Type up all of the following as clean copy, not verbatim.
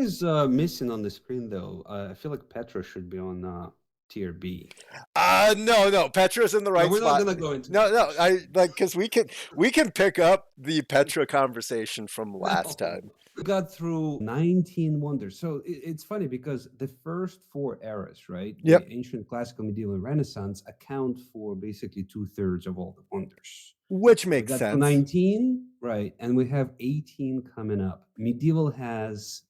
is missing on the screen though? I feel like Petra should be on tier B. No, Petra's in the No, right we're not spot. gonna go into No, that. I like because we can pick up the Petra conversation from last No, time. we got through 19 wonders. So it's funny because the first four eras, right? Yep, The ancient, classical, medieval, and Renaissance account for basically 2/3 of all the wonders. which So we makes got through sense. 19, right? And we have 18 coming up. Medieval has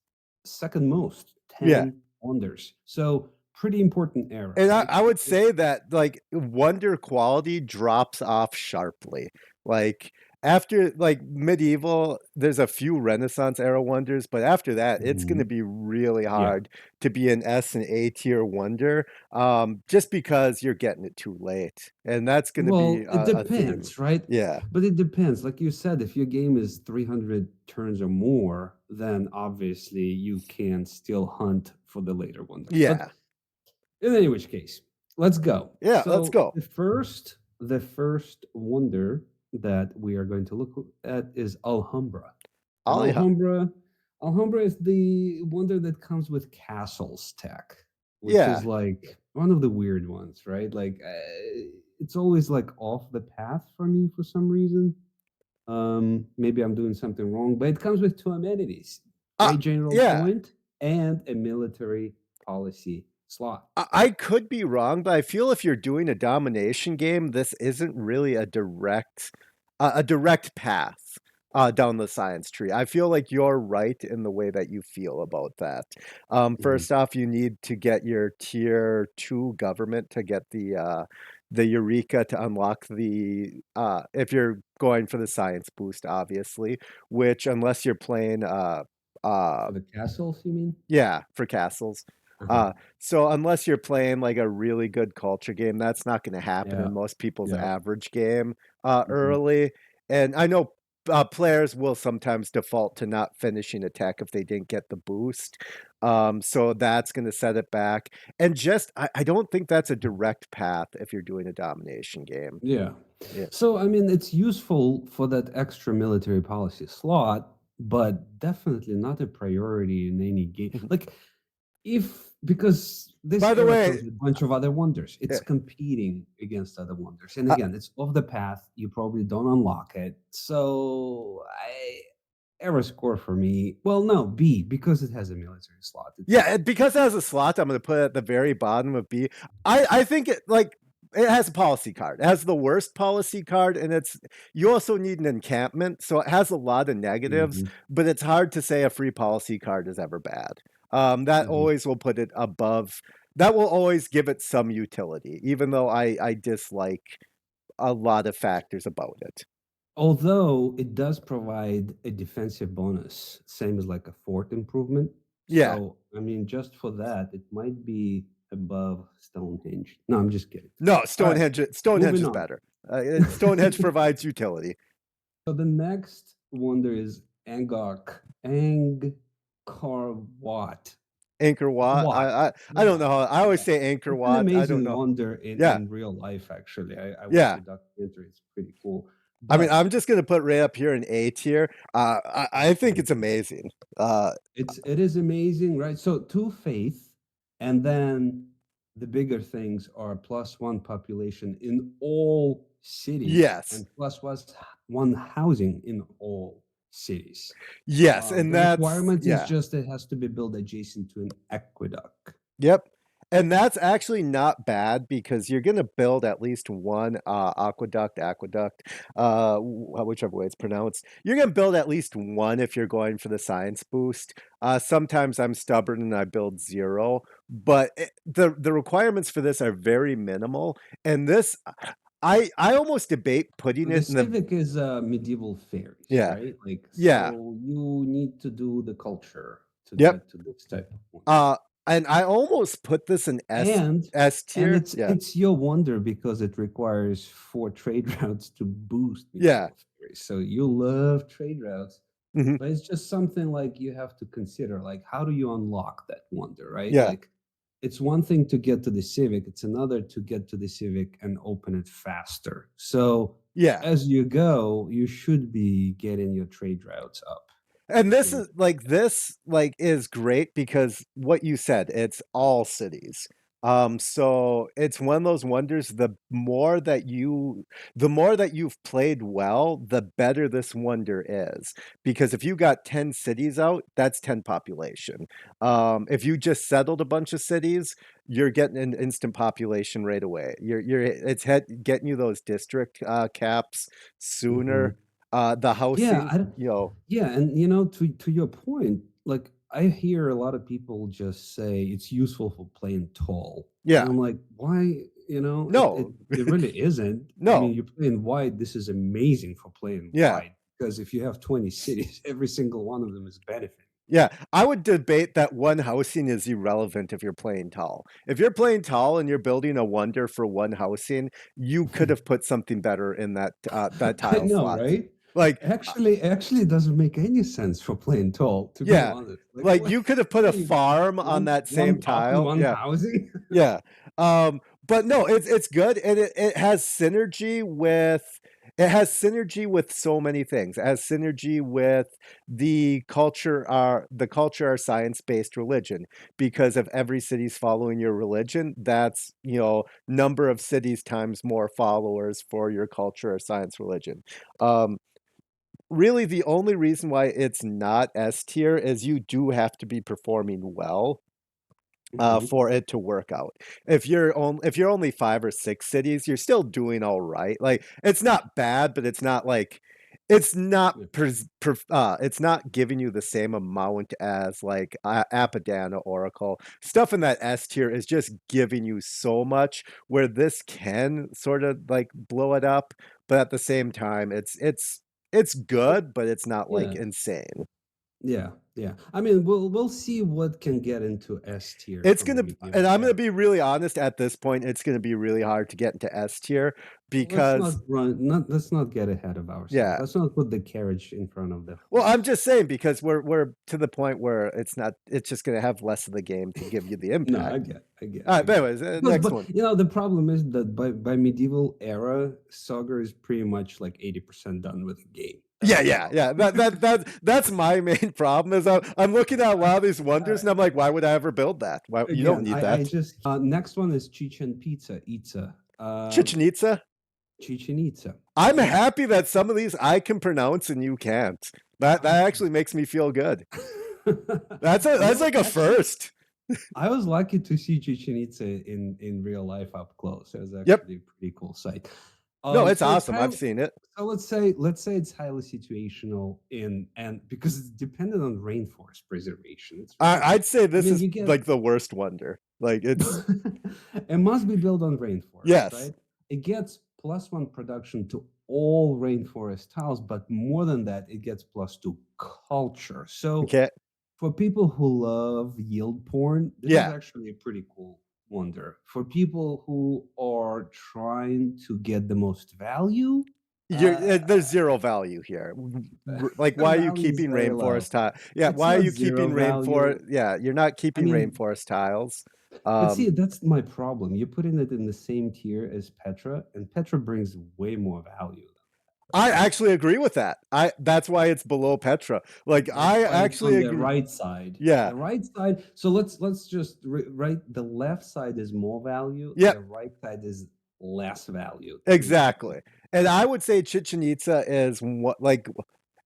second most, Yeah. 10 wonders. So pretty important era, And right? I would say that like wonder quality drops off sharply. Like after like medieval, there's a few Renaissance era wonders, but after that, it's going to Mhm. be really Yeah. hard to be an S and A tier wonder, just because you're getting it too late, and that's going to be Well, it a theme. depends, right? Yeah, But it depends. Like you said, if your game is 300 turns or more, then obviously you can still hunt for the later wonders. But yeah, in any which case, let's go. yeah. Let's So go. the first wonder that we are going to look at is Alhambra. And Ollie, Alhambra is the wonder that comes with castles tech, which yeah. is like one of the weird ones, right? Like it's always like off the path for me for some reason. Maybe I'm doing something wrong, but it comes with two amenities: Uh, great general yeah. point and a military policy slot. I could be wrong, but I feel if you're doing a domination game, this isn't really a direct path down the science tree. I feel like you're right in the way that you feel about that. Mhm. First off, you need to get your tier 2 government to get the Eureka to unlock the if you're going for the science boost, obviously, which unless you're playing uh For the castles, you mean? yeah, for castles. Uh-huh. So unless you're playing like a really good culture game, that's not going to happen Yeah. in most people's Yeah. average game Mhm. early. And I know players will sometimes default to not finishing attack if they didn't get the boost. So that's going to set it back. And just, I don't think that's a direct path if you're doing a domination game. Yeah. Yeah. So, I mean, it's useful for that extra military policy slot, but definitely not a priority in any game. Mhm. Like, if because this By the era way, comes with a bunch of other wonders, yeah, it's competing against other wonders. And uh, again, it's off the path. You probably don't unlock it. So, error score for me. Well, no, B, because it has a military slot. yeah, It's because it has a slot, I'm gonna put it at the very bottom of B. I think it like it has a policy card. It has the worst policy card, and it's you also need an encampment, so it has a lot of negatives, Mhm, but it's hard to say a free policy card is ever bad. That mhm. always will put it above. That will always give it some utility, even though I dislike a lot of factors about it. Although it does provide a defensive bonus, same as like a fort improvement. Yeah. So, I mean, just for that, it might be above Stonehenge. No, I'm just kidding. No, All right, Stonehenge moving is on. better. Stonehenge provides utility. So the next wonder is Angkor Wat. Angor Wat. Wat. I don't know Wat. how I always Yeah. say Angkor It's an Wat. I don't amazing know. wonder Yeah, in real life, actually. I watched yeah. the documentary. It's pretty cool. I mean, But I'm just gonna put right up here in A tier. I think it's amazing. it is amazing, right? So two faith, and then the bigger things are +1 population in all cities Yes, and +1 housing in all cities. yes, and The that's requirement is yeah. just it has to be built adjacent to an aqueduct. Yep. And that's actually not bad because you're gonna build at least one aqueduct, whichever way it's pronounced. You're gonna build at least one if you're going for the science boost. Sometimes I'm stubborn and I build zero, but the requirements for this are very minimal. And this, I almost debate putting So the it in the civic is medieval fairies, yeah, right? Like, yeah, so you need to do the culture to yep. get to this type of wonder. Uh, and I almost put this in And S and tier. it's Yeah, it's your wonder because it requires 4 trade routes to boost yeah. medieval fairies. So you love trade routes, Mhm. but it's just something like you have to consider, like how do you unlock that wonder, right? Yeah. Like it's one thing to get to the civic, it's another to get to the civic and open it faster. So Yeah. as you go, you should be getting your trade routes up. And You know? this like is great because what you said, it's all cities. So it's one of those wonders, the more that you've played well, the better this wonder is. Because if you got 10 cities out, that's 10 population. If you just settled a bunch of cities, you're getting an instant population right away. Getting you those district caps Mhm. sooner. The Yeah, housing, I don't you know, yeah, and, you know, to your point, like, I hear a lot of people just say it's useful for playing tall, and yeah. I'm like, "Why?" You know, No. it really isn't. I No. mean, you're playing wide, this is amazing for playing Yeah. wide, because if you have 20 cities, every single one of them is benefit. Yeah. I would debate that one housing is irrelevant if you're playing tall. If you're playing tall and you're building a wonder for one housing, you could have put something better in that I tile know, slot. right? Like, Actually, it doesn't make any sense for playing tall, to be yeah, honest. Like, like what you could have put what a are you gonna farm on one that same one top and tile. one Yeah. housing? Yeah. But no, it's good and it has synergy with so many things. It has synergy with the culture our science-based religion. Because if every city's following your religion, that's, number of cities times more followers for your culture or science religion. Um, Really the only reason why it's not S tier is you do have to be performing well Mhm. for it to work out. If you're only 5 or 6 cities, you're still doing all right. Like, it's not bad, but it's not like Yeah. it's not giving you the same amount as like Apadana Oracle. Stuff in that S tier is just giving you so much where this can sort of like blow it up, but at the same time it's Well, good, but it's not like yeah. insane. Yeah, yeah. I mean, we'll see what can get into S tier It's from the gonna and medieval I'm gonna era. be really honest, at this point, it's gonna be really hard to get into S tier Well, let's not because run not let's not get ahead of ourselves. yeah. Let's not put the carriage in front of the Well, I'm horse. just saying because we're to the point where it's just gonna have less of the game to give you the No, impact. I Alright, but get it. anyways, Because, next but one. the problem is that by medieval era, Sagar is pretty much like 80% done with the game. That's Yeah, the yeah, problem. yeah. That's my main problem is I'm looking at a lot of these wonders and I'm like, "Why would I ever build that? Why you don't Again, need I that." just next one is Itza. Chichen Itza? Chichen Itza. I'm Yeah. happy that some of these I can pronounce and you can't. That Um, actually makes me feel good. That's like a actually, first. I was lucky to see Chichen Itza in real life up close. It was Yep. actually a pretty cool sight. No, it's So it's awesome. I've highly seen it. so let's say it's highly situational in and because it's dependent on rainforest preservation. It's really I'd say I this mean is you get like the worst wonder. Like it's it must be built on rainforest, yes. right? It gets +1 production to all rainforest tiles, but more than that, it gets +2 culture. So Okay. for people who love yield porn, this is Yeah. actually a pretty cool wonder. For people who are trying to get the most value, There's zero value here. Like, the why are you value is keeping very low. rainforest tile? Yeah, It's why are not you zero keeping value. rainforest? Yeah, you're not I keeping mean, rainforest tiles. but see, Um, that's my problem. You're putting it in the same tier as Petra, and Petra brings way more value. I actually agree with that. I That's why it's below Petra. Like, That's I why it's actually on the agree. right side. Yeah. The right side. So let's just write the left side is more value. Yep. The right side is less value, to be honest. Exactly. And I would say Chichen Itza is what like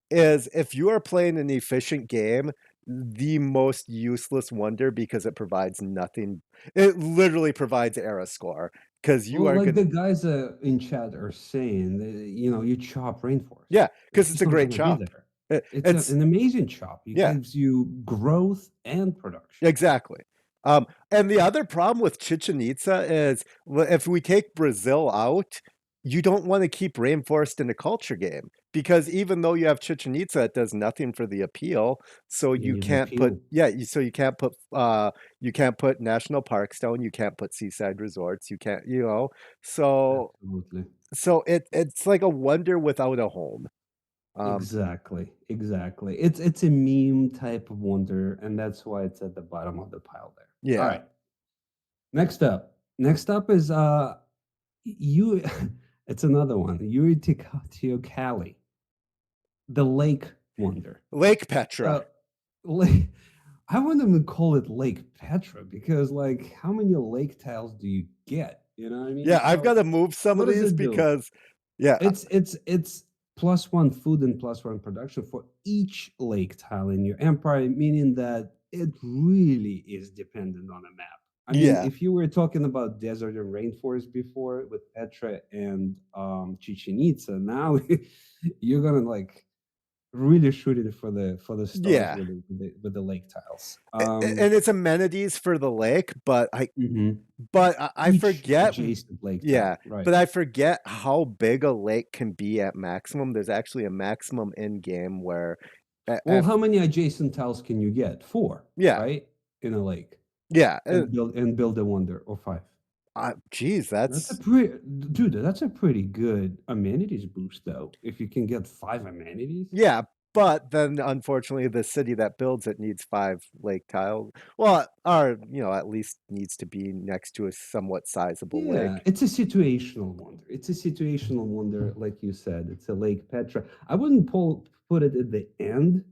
is if you are playing an efficient game, the most useless wonder because it provides nothing. It literally provides era score because you Well, are like gonna the guys in chat are saying, you chop rainforest. yeah, It's because it's just a not great going to be chop. there. It's It's an amazing chop. It yeah, gives you growth and production. exactly. And the other problem with Chichen Itza is if we take Brazil out, you don't want to keep rainforest in a culture game because even though you have Chichen Itza, it does nothing for the appeal. So You you need the can't put appeal. so you can't put national parks down, you can't put seaside resorts, you can't Absolutely. so it's like a wonder without a home. Um, Exactly. Exactly. It's a meme type of wonder, and that's why it's at the bottom of the pile there. All yeah, right. Next up. Next up is you it's another one. Huey Teocalli. The lake wonder. Lake Petra. So, lake, I wouldn't even call it Lake Petra because, like, how many lake tiles do you get? You know what I mean? Yeah, I've So, gotta move some what of does these it do? because yeah, It's +1 food and +1 production for each lake tile in your empire, meaning that it really is dependent on a map. I mean, yeah. if you were talking about desert and rainforest before with Petra and Chichen Itza, now you're gonna like really shoot it for the stars Yeah. with the lake tiles. And it's amenities for the lake, but Mhm. I Each forget adjacent lake yeah, tile, right? but I forget how big a lake can be at maximum. There's actually a maximum in game where a Well, if how many adjacent tiles can you get? 4, yeah, right? In a lake. yeah, And build a wonder, or 5. geez, That's a that's pretty dude, that's a pretty good amenities boost, though, if you can get 5 amenities. yeah, but then unfortunately the city that builds it needs 5 lake tiles. Well, or, at least needs to be next to a somewhat sizable Yeah, lake. it's a situational wonder. It's a situational wonder, like you said. It's a Lake Petra. I wouldn't put it at the end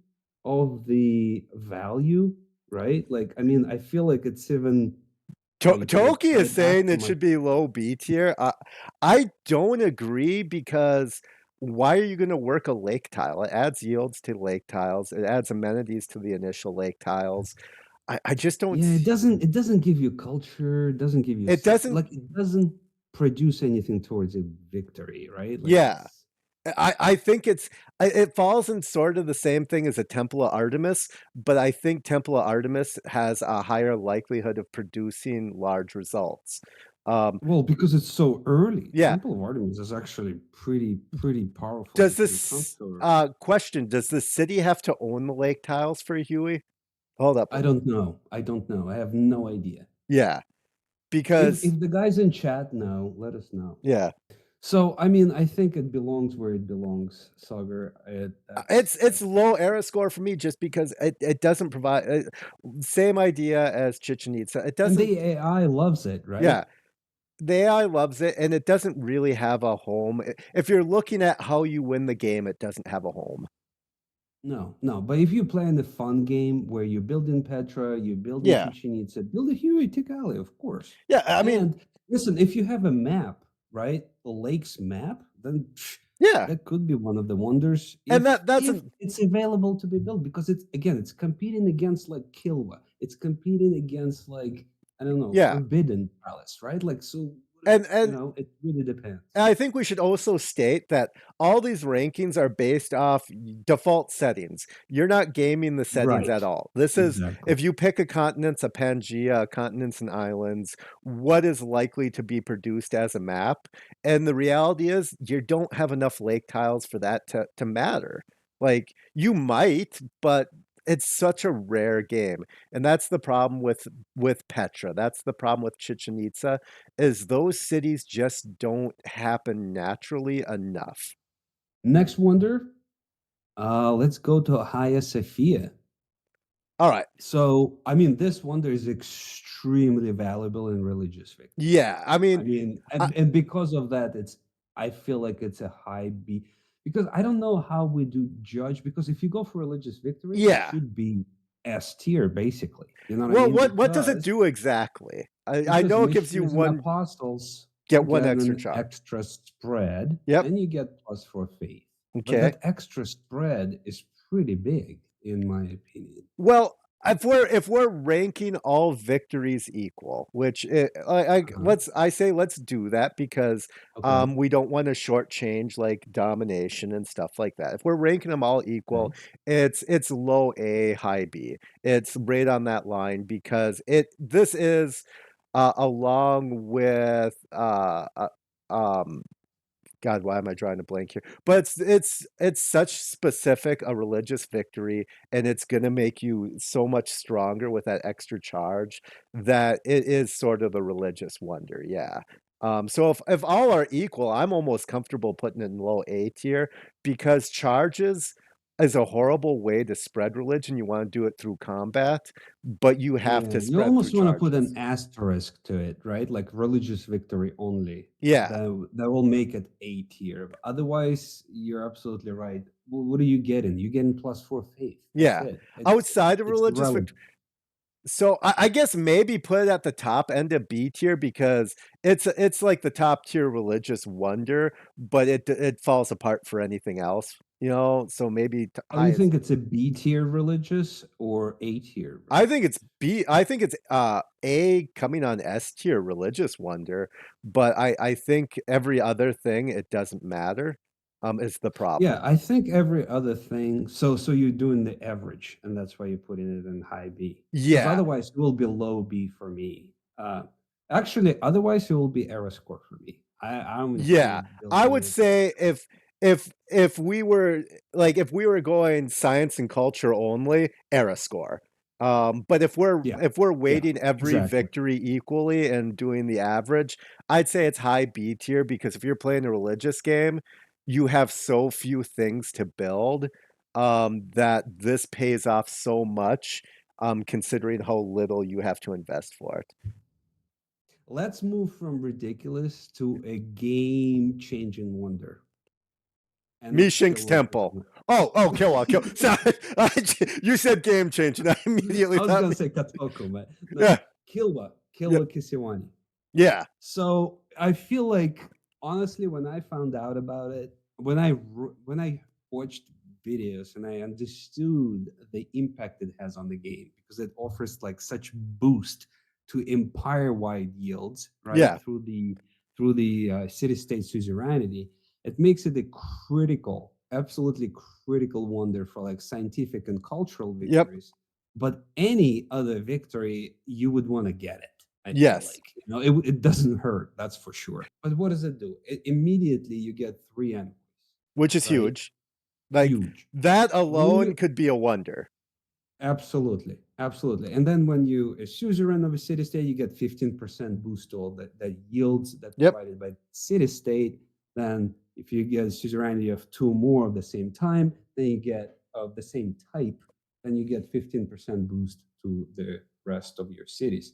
of the value, right? Like, I mean, I feel like it's even like Toki is right saying after it my should be low B tier. I don't agree because why are you going to work a lake tile? It adds yields to lake tiles. It adds amenities to the initial lake tiles. I just don't. Yeah, it doesn't give you culture, it doesn't give you It doesn't. like it doesn't produce anything towards a victory, right? Like Yeah, it's I think it falls in sort of the same thing as a Temple of Artemis, but I think Temple of Artemis has a higher likelihood of producing large results. Um, well, because it's so early. yeah, Temple of Artemis is actually pretty powerful Does when it comes this to question, does the city have to own the lake tiles for Huey? Hold up a I minute. don't know. I don't know. I have no idea. Yeah, If because the guys in chat know, let us know. yeah, So, I mean, I think it belongs where it belongs, Sagar. it's low era score for me just because it doesn't provide same idea as Chichen Itza. It And doesn't the AI loves it, right? yeah, the AI loves it and it doesn't really have a home. If you're looking at how you win the game, it doesn't have a home. No, no. But if you play in a fun game where you build in Petra, you build in Yeah. Chichen Itza, build a Huey Teocalli, of course. Yeah, I mean, And listen, if you have a map, right, the lake's map, then yeah. that could be one of the wonders And that's if an it's available to be built because it's again it's competing against like Kilwa, it's competing against like I don't know yeah. Forbidden Palace, right? Like so, And it really depends. And I think we should also state that all these rankings are based off default settings. You're not gaming the settings Right. at all. This is Exactly. if you pick a continents, a Pangea, continents and islands, what is likely to be produced as a map? And the reality is you don't have enough lake tiles for that to matter. Like you might, but it's such a rare game. And that's the problem with Petra. That's the problem with Chichen Itza is those cities just don't happen naturally enough. Next wonder, let's go to Hagia Sophia. All right. So, I mean, this wonder is extremely valuable in religious victory. Yeah, I I mean, mean, I and because of that, I feel like it's a high B because I don't know how we do judge because if you go for religious victory, it yeah. should be S tier basically. You know what I Well, mean? what does it do exactly? I Because know it gives you missionaries and one apostles get one get extra an charge. extra spread, Yep. and you get plus for faith. But Okay. that extra spread is pretty big, in my opinion. Well, if we're ranking all victories equal, which Uh-huh. let's do that because Okay. we don't want to shortchange like domination and stuff like that. If we're ranking them all equal, Okay. it's low A, high B. It's right on that line because this is along with God, why am I drawing a blank here? But it's such specific a religious victory, and it's gonna make you so much stronger with that extra charge that it is sort of a religious wonder, yeah. So if all are equal, I'm almost comfortable putting it in low A tier because charges is a horrible way to spread religion. You want to do it through combat, but you have Yeah, to you spread through almost want to put an charges. asterisk to it, right? Like religious victory only. Yeah. That will make it A tier. Otherwise, you're absolutely right. what are you getting? You're getting +4 faith. That's Yeah. it. Outside of It's religious irrelevant. so I guess maybe put it at the top end of B tier because it's like the top tier religious wonder, but it falls apart for anything else, you know? So maybe Oh, you highest. think it's a B tier religious or A tier I think it's religious? B. I think it's A coming on S tier religious wonder, but I think every other thing it doesn't matter is the Yeah, problem. I think every other thing, so you're doing the average, and that's why you're putting it in high B. Because Yeah. otherwise it will be low B for me. Actually, otherwise it will be error score for me. I'm Yeah, include I building would it. say if we were if we were going science and culture only, era score. But Yeah, if we're yeah, weighting every exactly. victory equally and doing the average, I'd say it's high B tier because if you're playing a religious game, you have so few things to build that this pays off so much considering how little you have to invest for it. Let's move from ridiculous to a game-changing wonder, and it's Mishink's Kilwa Temple. Oh, Kilwa, Kill. Kisiwani. Sorry, you said game changing. I immediately I was thought, gonna say Kotoku, but no, yeah, Kilwa yep, Kisiwani. yeah, So I feel like honestly, when I found out about it, when I watched videos and I understood the impact it has on the game because it offers like such boost to empire-wide yields, right? yeah, Through the city-state suzerainty, it makes it a critical, absolutely critical wonder for like scientific and cultural yep, victories. But any other victory, you would want to get it. I feel yes, like it doesn't hurt, that's for sure. But what does it do? Immediately you get three envoys, which is right? huge. Like Huge. that When alone you could be a wonder. Absolutely, absolutely. And then when you a suzerain of a city state, you get 15% boost to all that yields that Yep, provided by city state. Then if you get a suzerainty of two more of the same time, then you get of the same type, then you get 15% boost to the rest of your cities.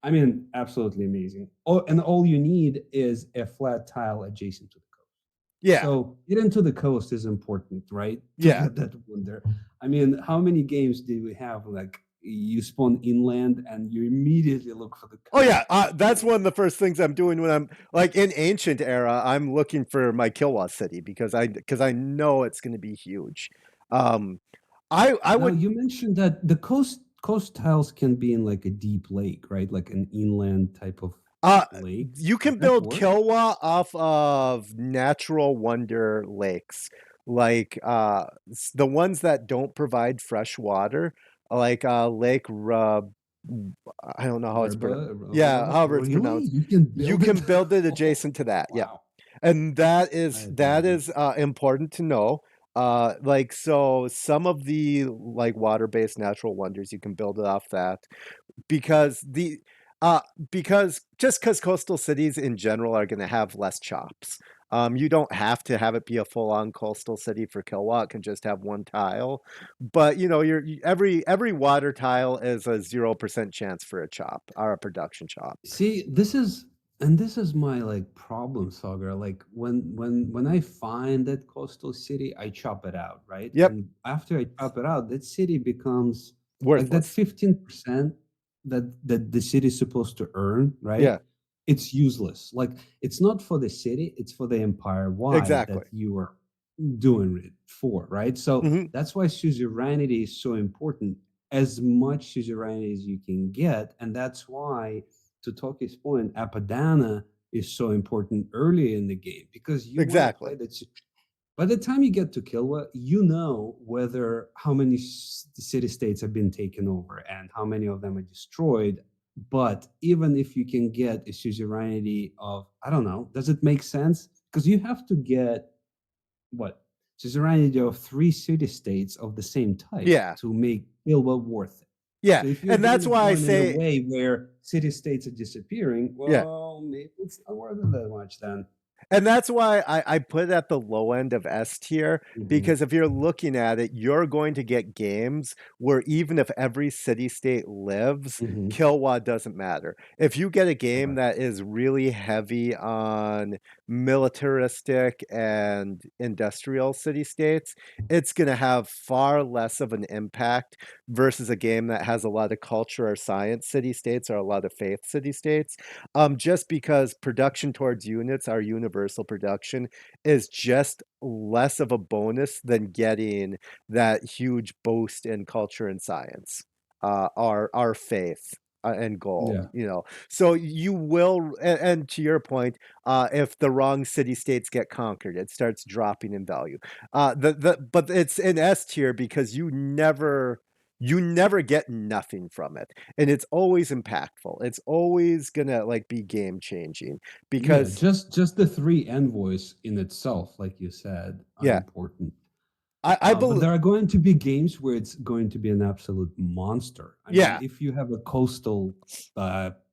I mean, absolutely amazing. Oh, and all you need is a flat tile adjacent to the coast. yeah, So getting to the coast is important, right? To yeah. get that wonder. I mean, how many games did we have? Like you spawn inland and you immediately look for the Oh yeah, coast. that's one of the first things I'm doing when I'm like in ancient era. I'm looking for my Kilwa city because I know it's going to be huge. Um, I Now would you mentioned that the coast tiles can be in like a deep lake, right? Like an inland type of Uh, lake. you Does can that build work? Kilwa off of natural wonder lakes, like the ones that don't provide fresh water, like Lake Rub. I don't know how it's pronounced. Yeah, however it's Really? pronounced. You can You build it? can build it Oh, adjacent to that. Yeah, wow. and I had no that idea. is important to know. Like so, some of the like water-based natural wonders you can build it off that because the uh because just because coastal cities in general are going to have less chops. You don't have to have it be a full-on coastal city for Kilwa. It can just have one tile, but you know, every water tile is a 0% chance for a chop or a production chop. See, this is my like problem, Sagar. Like when I find that coastal city, I chop it out, right? Yep, And after I chop it out, that city becomes like that worthless. 15% that the city is supposed to earn, right? Yeah, It's useless. Like it's not for the city, it's for the empire wide that exactly. you are doing it for, right? So Hmm. that's why suzerainty is so important, as much suzerainty as you can get. And that's why, to Toki's point, Apadana is so important early in the game because you want to play Exactly. that. By the time you get to Kilwa, you know whether how many city states have been taken over and how many of them are destroyed. But even if you can get a suzerainty of, I don't know, does it make sense? Because you have to get what? Suzerainty of three city states of the same type Yeah, to make Kilwa worth it. yeah, So if you're and doing that's it why I going in a say, way where city states are disappearing, yeah. well, maybe it's not worth it that much then. And that's why I put it at the low end of S tier, Hmm. because if you're looking at it, you're going to get games where even if every city state lives, Hmm. Kilwa doesn't matter. If you get a game Right. that is really heavy on militaristic and industrial city states, it's going to have far less of an impact versus a game that has a lot of culture or science city states or a lot of faith city states. Just because production towards units, our universal production, is just less of a bonus than getting that huge boost in culture and science, our faith. And gold, Yeah. So you will, and to your point, if the wrong city states get conquered, it starts dropping in value. But it's in S tier because you never get nothing from it, and it's always impactful. It's always gonna like be game changing Yeah, because just the three envoys in itself, like you said, are yeah, important. I But believe there are going to be games where it's going to be an absolute monster. I mean, yeah, if you have a coastal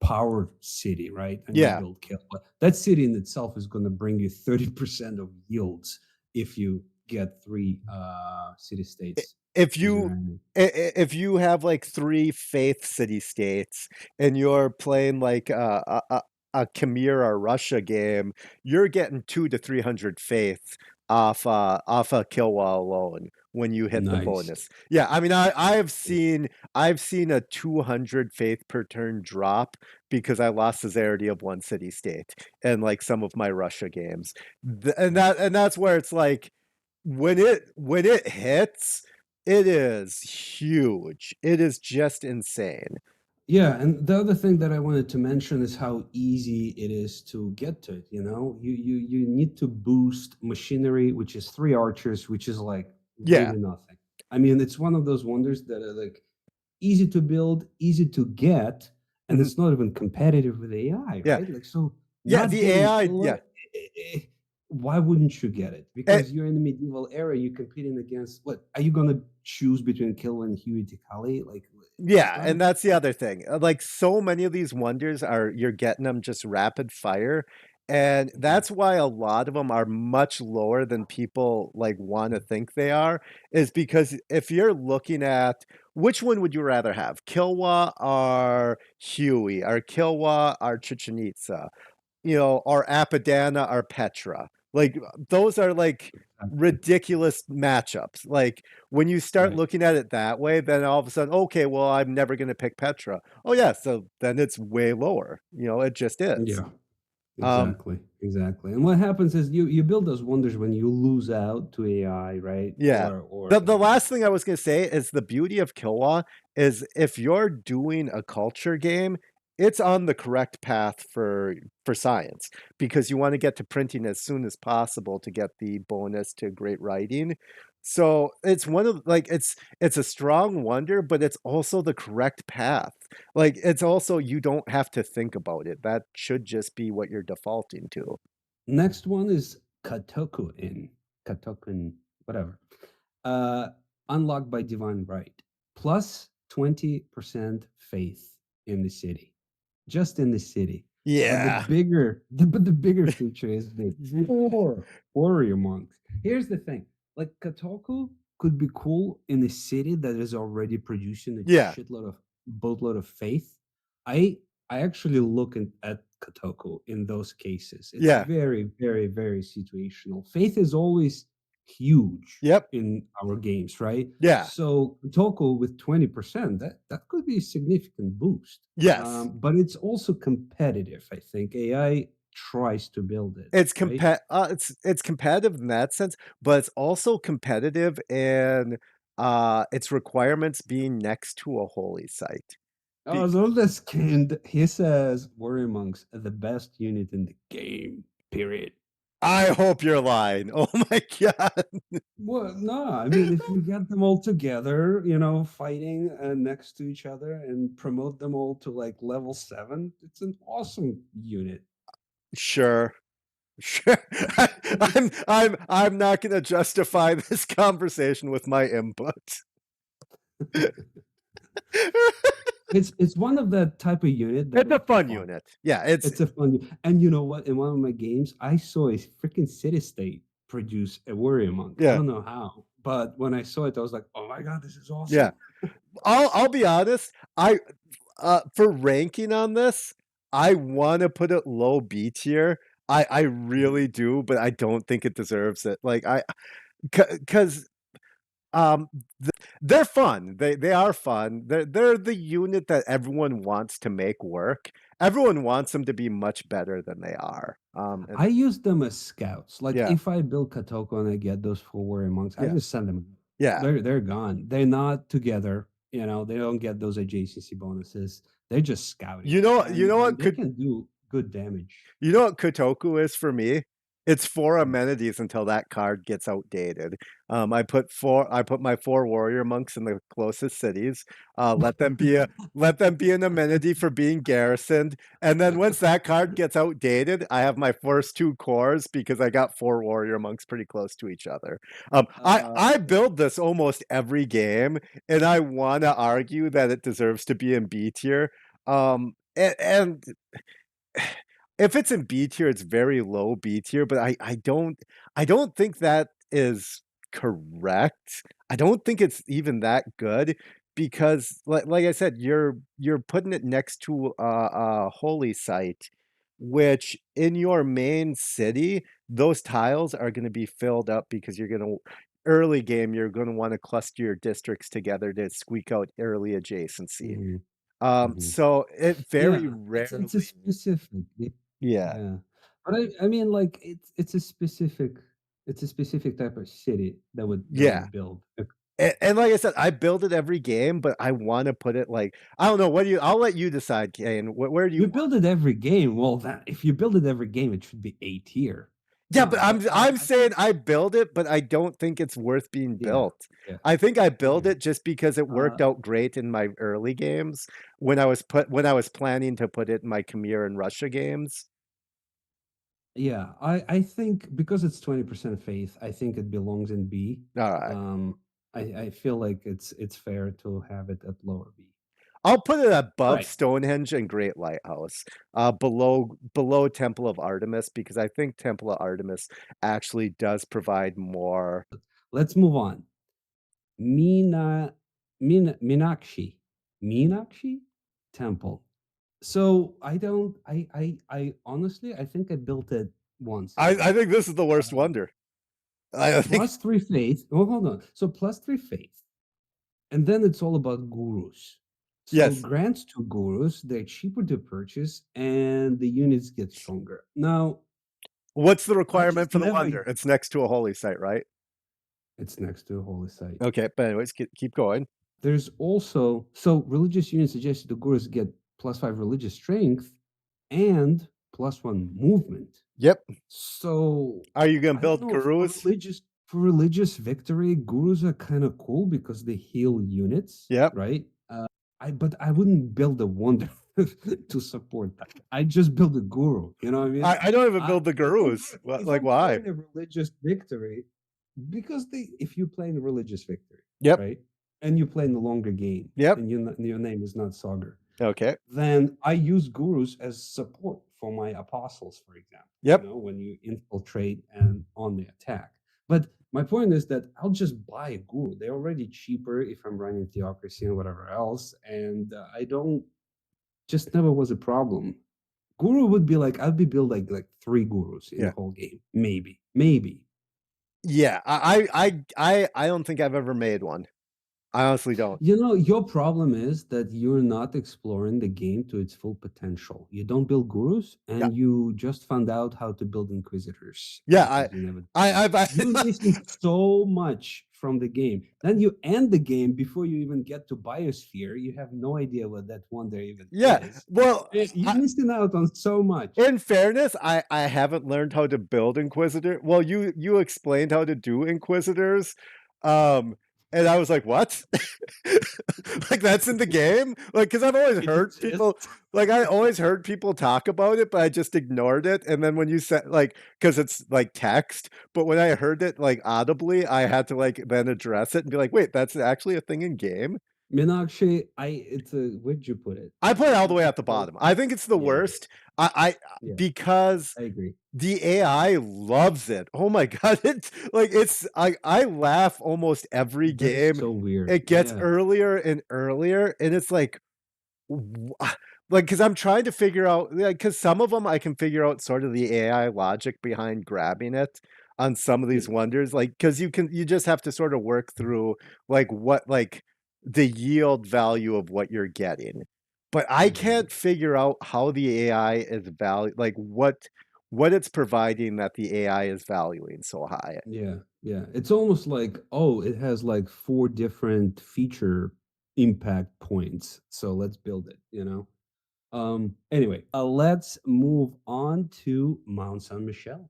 power city, right, and you yeah. build Kilwa, that city in itself is going to bring you 30% of yields if you get three city states If in your you enemy. if you have like three faith city states and you're playing like a Chimera Russia game, you're getting 200 to 300 faith off a Kilwa alone when you hit the Nice. bonus. Yeah, I mean I've seen a 200 faith per turn drop because I lost Caesarity of one city state in like some of my Russia games. And that's where it's like when it hits, it is huge. It is just insane. Yeah, and the other thing that I wanted to mention is how easy it is to get to it. You need to boost machinery, which is three archers, which is like Yeah. really nothing. I mean, it's one of those wonders that are like easy to build, easy to get, and Mhm. it's not even competitive with AI, Yeah. right? Like, so Yeah, not the getting AI, killer, yeah. why wouldn't you get it? Eh, Because you're in the medieval era, you're competing against what? Are you going to choose between Kilwa and Huey Teocalli? Like, it's yeah, not and even that's the other thing. Like so many of these wonders are you're getting them just rapid fire. And close. that's why a lot of them are much lower than people like want to think they are, is because if you're looking at which one would you rather have? Kilwa or Huey, or Kilwa or Chichen Itza? Or Apadana or Petra. Like those are like Exactly. ridiculous matchups. Like when you start Right. looking at it that way, then all of a sudden, okay, well, I'm never going to pick Petra. Oh yeah, so then it's way lower. It just is. Yeah. Um, Exactly. Exactly. And what happens is you build those wonders when you lose out to AI, right? Yeah. Or The last thing I was gonna say is the beauty of Kilwa is if you're doing a culture game, it's on the correct path for science because you want to get to printing as soon as possible to get the bonus to great writing. So it's one of like it's a strong wonder, but it's also the correct path. Like it's also you don't have to think about it. That should just be what you're defaulting to. next one is Kotoku-In. Kotoku-In, whatever. Uh, unlocked by divine right. Plus 20% faith in the city. Just in the city. But the Yeah. bigger but the bigger feature is the warrior monks. Here's the thing. Like Kotoku could be cool in a city that is already producing a Yeah. boatload of faith. I actually look at Kotoku in those cases. It's Yeah. very, very, very situational. Faith is always huge Yep. in our games, right? Yeah. So Kotoku with 20%, that could be a significant boost. Yes. But it's also competitive. I think AI tries to build it, It's right? it's competitive in that sense, but it's also competitive in its requirements being next to a holy site. Oh, Be Zoldeskind, he says Warrior Monks are the best unit in the game, period. I hope you're lying. Oh my god. Well, no, I mean, if you get them all together, fighting next to each other and promote them all to like level 7, it's an awesome unit. Sure. Sure. I'm not gonna justify this conversation with my input. It's one of the type of unit that It's a is fun fun. unit. Yeah, it's It's a fun, and you know what? In one of my games, I saw a freaking city state produce a warrior monk. I yeah, don't know how, but when I saw it, I was like, "Oh my god, this is yeah. awesome!" I'll be honest. For ranking on this, I want to put it low B tier. I Mhm. really do, but I don't think it deserves it. Like because um they're fun. They are fun. They're the unit that everyone wants to make work. Everyone wants them to be much better than they are. And I use them as scouts. Like yeah, if I build Kotoku and I get those 4 warrior monks, I yeah, just send them. yeah. They're gone. They're not together. You know, they don't get those adjacency bonuses. They're just scouting, You know and what they could can do good damage. You know what Kotoku is for me? It's 4 Mm. amenities until that card gets outdated. I put my 4 warrior monks in the closest cities, let them be an amenity for being garrisoned, and then once that card gets outdated, I have my first 2 cores because I got 4 warrior monks pretty close to each other. I Okay. build this almost every game, and I wanna argue that it deserves to be in B tier. And if it's in B tier, it's very low B tier, but I don't think that is correct. I don't think it's even that good because like I said, you're putting it next to a holy site, which in your main city, those tiles are going to be filled up because you're going to early game, you're going to want to cluster your districts together to squeak out early adjacency. Mhm, mhm. So it very Yeah, it's a rarely, specific yeah. yeah. But I mean, like, it's a specific type of city that Yeah, would build. and like I said, I build it every game, but I wanna put it, like I don't know, what do you I'll let you decide, Kane. Where do you You want build it every game, well, that if you build it every game, it should be A tier. Yeah, but No, but I'm I saying think I build it, but I don't think it's worth being yeah, built. yeah, I think I build okay. it just because it Uh, worked out great in my early games when I was planning to put it in my Khmer and Russia games. yeah, I think because it's 20% faith, I think it belongs in B. Alright. Um, I feel like it's fair to have it at lower B. I'll put it above Alright, Stonehenge and Great Lighthouse, below Temple of Artemis, because I think Temple of Artemis actually does provide more. let's move on. Mina Meenakshi Meenakshi Temple. So I don't I honestly I think I built it once in my I life. think this is the worst Uh, wonder. I think plus 3 faith. Oh, hold on. So plus 3 faith. And then it's all about gurus. So yes. grants to gurus, they're cheaper to purchase and the units get stronger. Now, What's the I requirement just for the never wonder? It's next to a holy site, right? it's next to a holy site. Okay, but anyways, keep going. There's also so religious units suggested the gurus get plus 5 religious strength and plus 1 movement. Yep. So Are you gonna I don't build know gurus? for religious victory, gurus are kind of cool because they heal units, Yep. right? But I wouldn't build a wonder to support that. I just build a guru. You know what I mean? I don't even build the If I'm gurus. if Like I'm why? playing a religious victory, because if you play in a religious victory, Yep. right, and you play in the longer game, Yep. and your name is not Sagar, Okay. then I use gurus as support for my apostles, for example, Yep. when you infiltrate and on the attack. But my point is that I'll just buy a guru. They're already cheaper if I'm running theocracy and whatever else. And I don't, just never was a problem. Guru would be like, I'd be build like 3 gurus in the Yeah. whole game. Maybe, maybe. Yeah. I don't think I've ever made one. I honestly don't. You know, your problem is that you're not exploring the game to its full potential. You don't build gurus, Yeah. and you just found out how to build inquisitors Yeah. because you never. I You're missing so much from the game. Then you end the game before you even get to Biosphere. You have no idea what that wonder even yeah. is. Well, You're missing out on so much. in fairness, I haven't learned how to build Inquisitor. Well, you explained how to do Inquisitors, um, and I was like, "What? Like that's in the game?" Like, because I've always It heard people exists. like I always heard people talk about it, but I just ignored it. And then when you said like, because it's like text, but when I heard it like audibly, I had to like then address it and be like, "Wait, that's actually a thing in game." Meenakshi, it's a where'd you put it? I put it all the way at the So bottom. I think it's the yeah, worst. I yeah, because I agree. the AI loves it. Oh my god, it's like I laugh almost every That is game. so weird. It gets Yeah, earlier and earlier, and it's like like, because I'm trying to figure out, like, because some of them I can figure out sort of the AI logic behind grabbing it on some of yeah, these wonders, like, because you just have to sort of work through, like, what like, the yield value of what you're getting. But I mhm. can't figure out how the AI is like, what it's providing that the AI is valuing so high. Yeah, yeah. It's almost like, oh, it has like 4 different feature impact points, so let's build it, you know? Anyway, let's move on to Mount Saint Michel.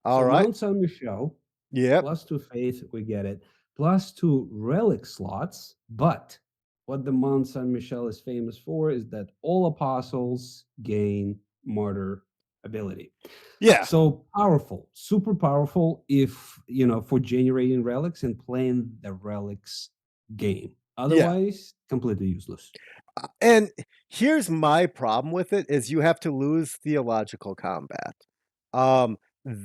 So Alright. Mount Saint Michel, Yep. +2 faith, we get it. +2 relic slots, but what the Mount Saint Michel is famous for is that all apostles gain martyr ability. Yeah. So powerful, super powerful if, for generating relics and playing the relics game. Yeah. Otherwise, completely useless. And here's my problem with it is you have to lose theological combat. Um,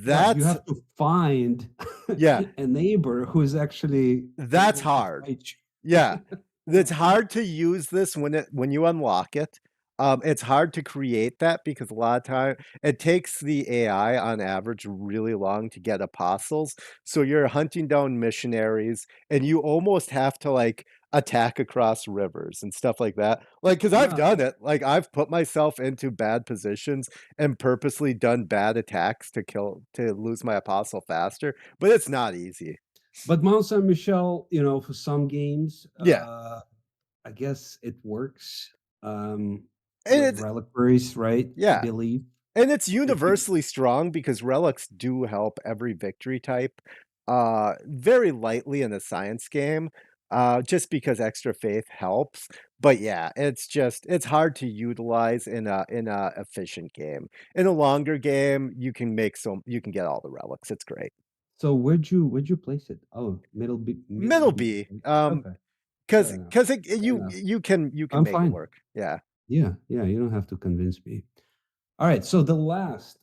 Right, you that's have to find yeah, a neighbor who is actually that's able to hard. fight Yeah. you. It's hard to use this when you unlock it. It's hard to create that because a lot of time it takes the AI on average really long to get apostles. So you're hunting down missionaries and you almost have to like attack across rivers and stuff like that. Like, because I've Yeah, done it. Like I've put myself into bad positions and purposely done bad attacks to lose my apostle faster, but it's not easy. but Mount Saint Michel, for some games, Yeah. I guess it works, with And it reliquaries, right? I yeah. believe. And it's If you universally strong because relics do help every victory type, very lightly in a science game, just because extra faith helps. But yeah, it's hard to utilize in a efficient game. In a longer game, you can get all the relics. It's great. so where'd you place it? Oh, middle Middle B. B, Okay, because fair enough, because fair enough. you can I'm make it fine. work. Yeah. Yeah, yeah, you don't have to convince me. Alright, so the last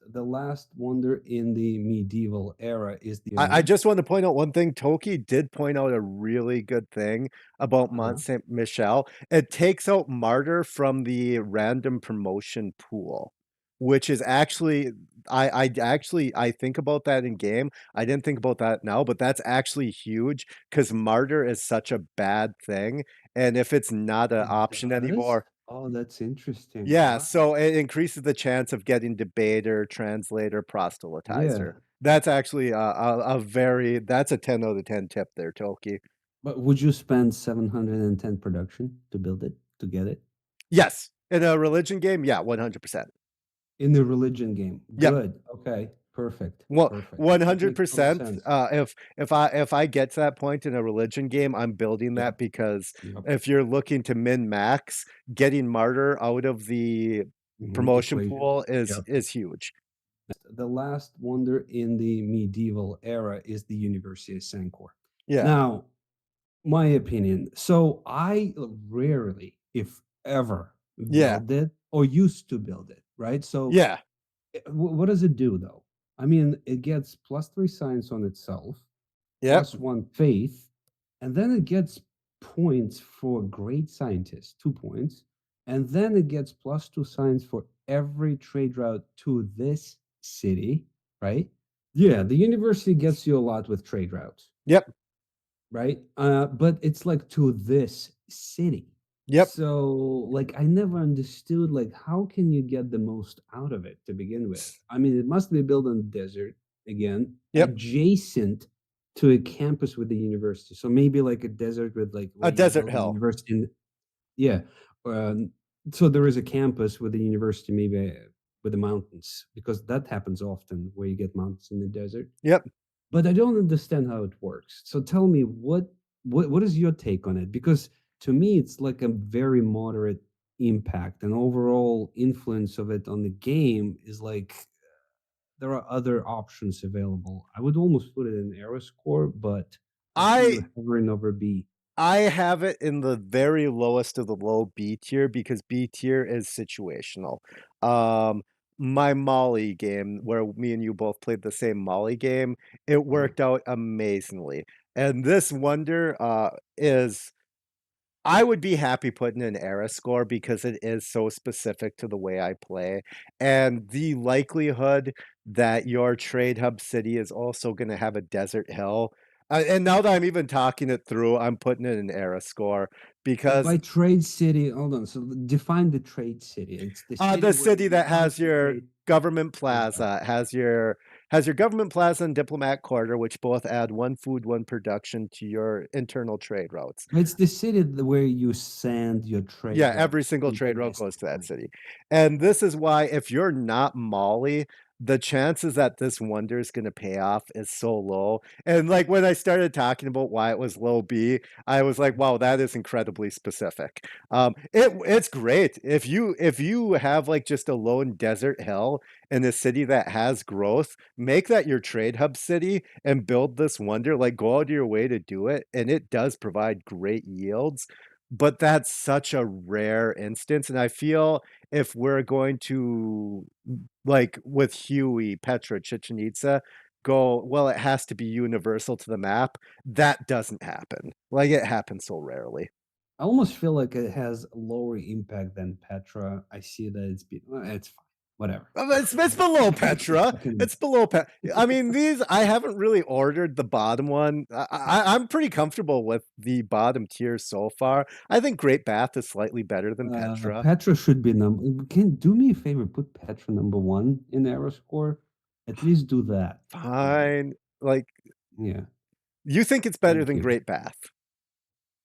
wonder in the medieval era is the I unknown. just want to point out one thing. Toki did point out a really good thing about Mont Uh-huh. Saint Michel. It takes out Martyr from the random promotion pool, which is actually I think about that in game. I didn't think about that now, but that's actually huge because Martyr is such a bad thing. And if it's not an It option does? anymore, Oh, that's interesting. yeah, Wow. so it increases the chance of getting debater, translator, proselytizer. Yeah. That's actually a very that's a 10 out of 10 tip there, Toki. But would you spend 710 production to build it, to get it? Yes, in a religion game, yeah, 100%. In the religion game. Yep. Good. Okay. Perfect. Well, Perfect. That makes total 100%, sense. if I get to that point in a religion game, I'm building that Yep. because Yep. if you're looking to min max, getting martyr out of the promotion Equation. pool Yep. is huge. The last wonder in the medieval era is the University of Sankore. Yeah. Now, my opinion. So I rarely, if ever, Yeah. build it or used to build it, right? So Yeah. what does it do though? I mean, it gets +3 science on itself, Yep. +1 faith, and then it gets points for great scientist, 2 points, and then it gets +2 science for every trade route to this city, right? Yeah, the university gets you a lot with trade routes, Yep. right? But it's like to this city. Yep. So, like, I never understood, like, how can you get the most out of it to begin with? I mean, it must be built in the desert again, Yep. adjacent to a campus with the university. So maybe like a desert with like where A you desert build the hill. university. Yeah. Um, so there is a campus with the university, maybe with the mountains, because that happens often where you get mountains in the desert. Yep. But I don't understand how it works. So tell me what is your take on it? Because to me it's like a very moderate impact and overall influence of it on the game is like there are other options available. I would almost put it in Era score, but I see I you hovering over B. I have it in the very lowest of the low B tier because B tier is situational. Um, my Molly game, where me and you both played the same Molly game, it Mhm. worked out amazingly. And this wonder is I would be happy putting an era score because it is so specific to the way I play, and the likelihood that your trade hub city is also gonna have a desert hill, and now that I'm even talking it through, I'm putting in an era score because By trade city, hold on. So define the trade city. It's the city the where city you that want has to your trade. government Okay. plaza, has your government plaza and diplomat quarter, which both add 1 food, 1 production to your internal trade routes. It's the city where you send your trade Yeah, every routes single trade route goes to that domestically. city. And this is why if you're not Molly, the chances that this wonder is gonna pay off is so low. And, like, when I started talking about why it was low B, I was like, "Wow, that is incredibly specific." It's great. If you have, like, just a lone desert hill in a city that has growth, make that your trade hub city and build this wonder, like, go out of your way to do it, and it does provide great yields. But that's such a rare instance, and I feel if we're going to, like, with Huey, Petra, Chichen Itza, go, "Well, it has to be universal to the map," that doesn't happen. Like, it happens so rarely. I almost feel like it has a lower impact than Petra. I see that it's fine. Whatever. It's below Petra. Fucking It's below Pet I mean, these I haven't really ordered the bottom one. I'm pretty comfortable with the bottom tier so far. I think Great Bath is slightly better than Petra. Petra should be number. Can do me a favor, put Petra number one in error score. At least do that for me. Fine. Like, Yeah, you think it's better thank than you. Great Bath?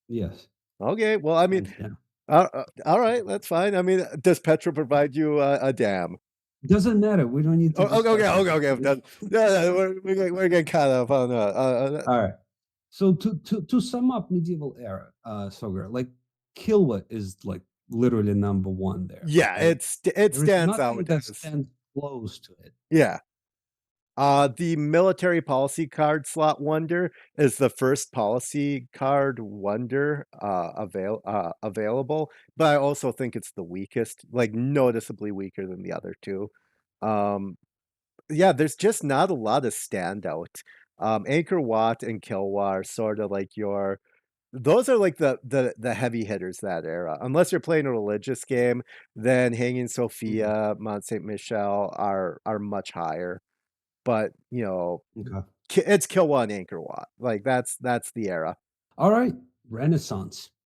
Yes, Okay, well, I mean, hands down. alright, that's fine. I mean, does Petra provide you a dam? Doesn't matter. We don't need to Okay, discuss okay, it. okay, done. Yeah, yeah, we're getting caught up on, All right. So to sum up medieval era, Soger, like Kilwa is like literally number one there, yeah, right? it There is stands nothing out that as stands close to it. yeah. The military policy card slot wonder is the first policy card wonder, available, but I also think it's the weakest, like, noticeably weaker than the other 2. Um, yeah, there's just not a lot of standout. Angor Wat and Kilwa are sorta like your those are like the heavy hitters that era. Unless you're playing a religious game, then Hagia Mhm. Sophia, Mont Saint Michele are much higher. But, Okay. It's Kilwa and Angkor Wat. Like, that's the era. All right. Renaissance.